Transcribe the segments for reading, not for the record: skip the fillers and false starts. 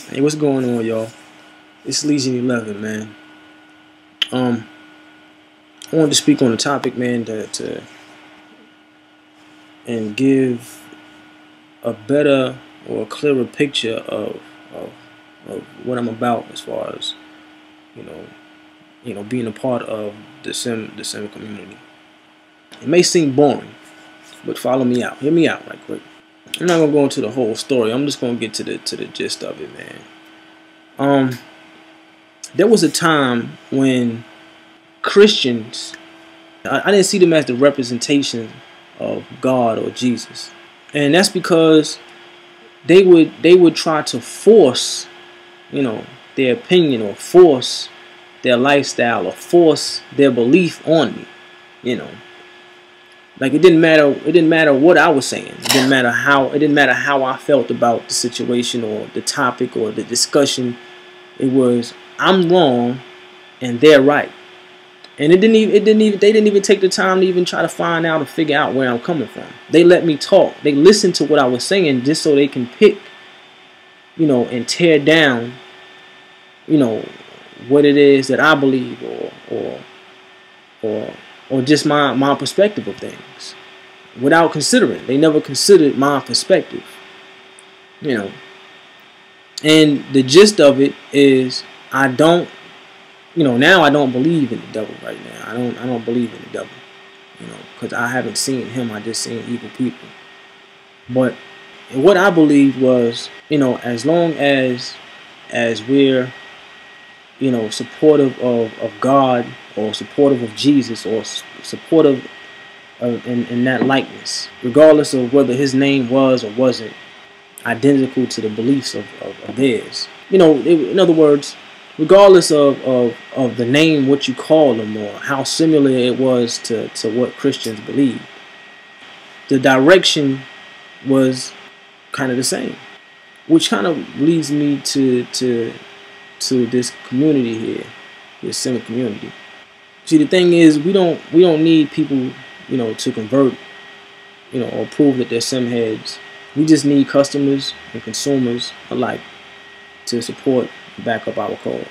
Hey, what's going on, y'all? It's Legion 11, man. I wanted to speak on the topic, man, and give a better or a clearer picture of what I'm about as far as being a part of the sim community. It may seem boring, but follow me out. Hear me out right quick. I'm not gonna go into the whole story. I'm just gonna get to the gist of it, man. There was a time when Christians, I didn't see them as the representation of God or Jesus, and that's because they would try to force, their opinion, or force their lifestyle, or force their belief on me. Like it didn't matter what I was saying. It didn't matter how I felt about the situation or the topic or the discussion. It was, I'm wrong and they're right. And they didn't even take the time to even try to find out or figure out where I'm coming from. They let me talk. They listened to what I was saying just so they can pick, and tear down, what it is that I believe, or just my perspective of things, without considering. They never considered my perspective. And the gist of it is, I don't, now I don't believe in the devil right now. I don't believe in the devil, because I haven't seen him. I just seen evil people. But what I believed was, as long as we're, supportive of God, or supportive of Jesus, or supportive in that likeness, regardless of whether his name was or wasn't identical to the beliefs of theirs. In other words, regardless of the name, what you call them, or how similar it was to what Christians believed, the direction was kind of the same. Which kind of leads me to this community here, this sim community. See, the thing is, we don't need people, to convert, or prove that they're sim heads. We just need customers and consumers alike to support and back up our cause.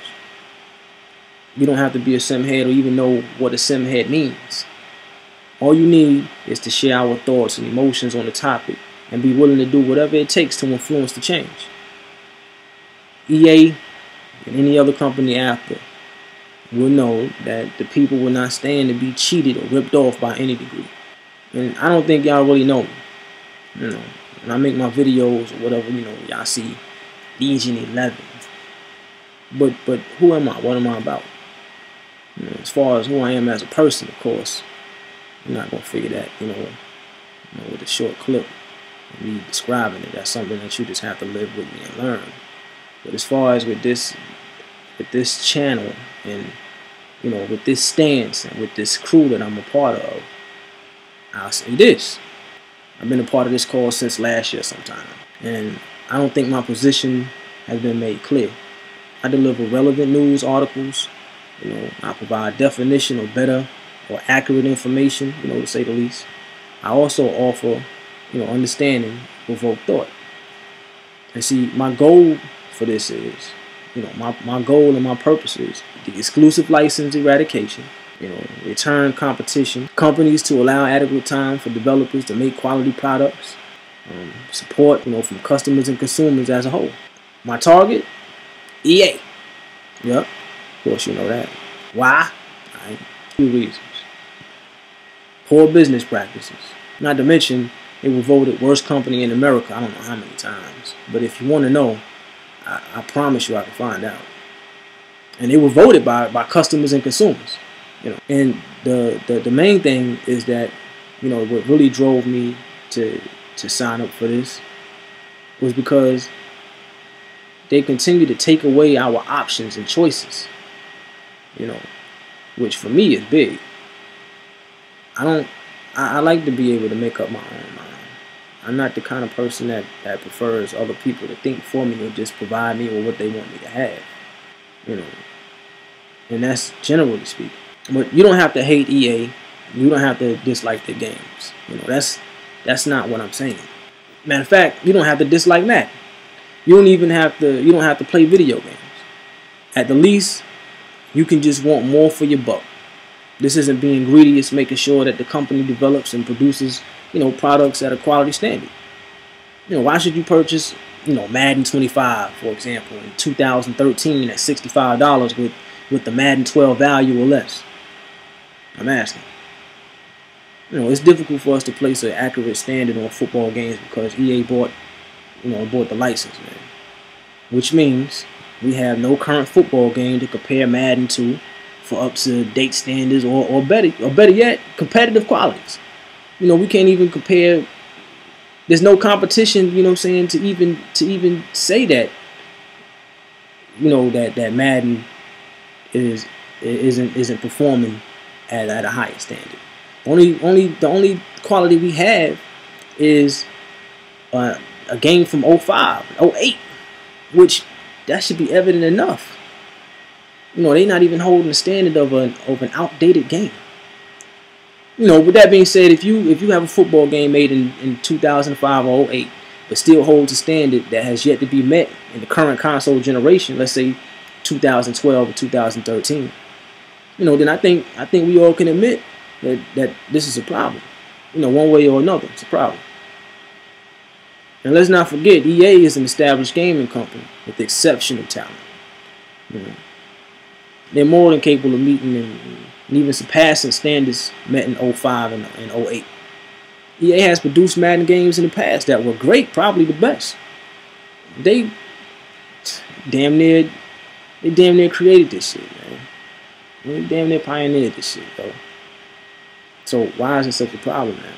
You don't have to be a sim head or even know what a sim head means. All you need is to share our thoughts and emotions on the topic and be willing to do whatever it takes to influence the change. EA and any other company after will know that the people will not stand to be cheated or ripped off by any degree. And I don't think y'all really know me. When I make my videos or whatever, y'all see Legion 11. But who am I? What am I about? As far as who I am as a person, of course, you're not gonna figure that, with a short clip of me describing it. That's something that you just have to live with me and learn. But as far as with this channel, and with this stance, and with this crew that I'm a part of, I'll say this. I've been a part of this cause since last year sometime, and I don't think my position has been made clear. I deliver relevant news articles. I provide definition or better or accurate information, to say the least. I also offer, understanding, provoke thought. And see, my goal for this is, my goal and my purpose is the exclusive license eradication, return competition, companies to allow adequate time for developers to make quality products, support, from customers and consumers as a whole. My target, EA. Yep, of course you know that. Why? Two reasons. Poor business practices. Not to mention, they were voted worst company in America, I don't know how many times. But if you want to know, I promise you I can find out. And they were voted by customers and consumers. And the main thing is that, what really drove me to sign up for this was because they continue to take away our options and choices, which for me is big. I like to be able to make up my own mind. I'm not the kind of person that prefers other people to think for me or just provide me with what they want me to have, and that's generally speaking. But you don't have to hate EA. You don't have to dislike their games. That's not what I'm saying. Matter of fact, you don't have to dislike Mac. You don't have to play video games. At the least, you can just want more for your buck. This isn't being greedy, it's making sure that the company develops and produces, products at a quality standard. Why should you purchase, Madden 25, for example, in 2013 at $65 with the Madden 12 value or less? I'm asking. It's difficult for us to place an accurate standard on football games because EA bought the license, man. Which means we have no current football game to compare Madden to for up to date standards or better yet, competitive qualities. We can't even compare. There's no competition, to even say that, that Madden isn't performing at a higher standard. The only quality we have is a game from 05, 08, which that should be evident enough. They're not even holding the standard of an outdated game. With that being said, if you have a football game made in 2005 or 08, but still holds a standard that has yet to be met in the current console generation, let's say 2012 or 2013, then I think we all can admit that this is a problem. One way or another, it's a problem. And let's not forget, EA is an established gaming company with exceptional talent. They're more than capable of meeting and even surpassing standards met in 05 and 08. EA has produced Madden games in the past that were great, probably the best. They damn near created this shit, man. They damn near pioneered this shit, though. So why is it such a problem, man?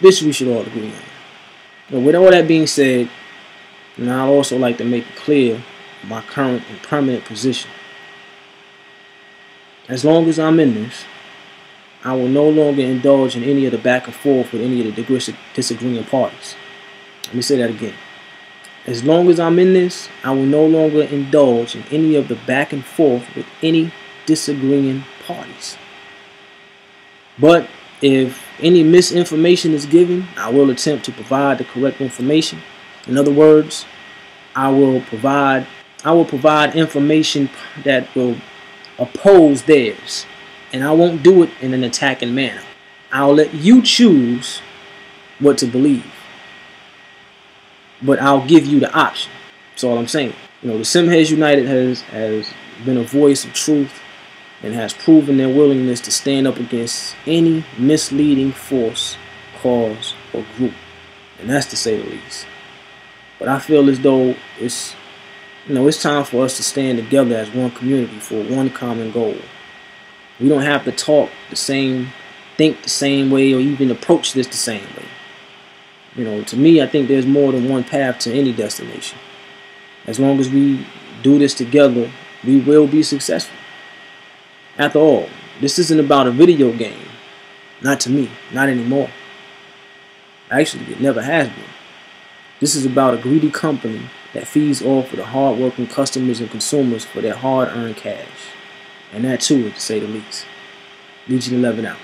This we should all agree on. But with all that being said, I'd also like to make it clear my current and permanent position. As long as I'm in this, I will no longer indulge in any of the back and forth with any of the disagreeing parties. Let me say that again. As long as I'm in this, I will no longer indulge in any of the back and forth with any disagreeing parties. But if any misinformation is given, I will attempt to provide the correct information. In other words, I will provide information that will oppose theirs, and I won't do it in an attacking manner. I'll let you choose what to believe, but I'll give you the option. That's all I'm saying. The SimHeads United has been a voice of truth and has proven their willingness to stand up against any misleading force, cause, or group, and that's to say the least. But I feel as though it's time for us to stand together as one community for one common goal. We don't have to talk the same, think the same way, or even approach this the same way. To me, I think there's more than one path to any destination. As long as we do this together, we will be successful. After all, this isn't about a video game. Not to me, not anymore. Actually, it never has been. This is about a greedy company that feeds off of the hard-working customers and consumers for their hard-earned cash. And that too, to say the least. Legion 11 out.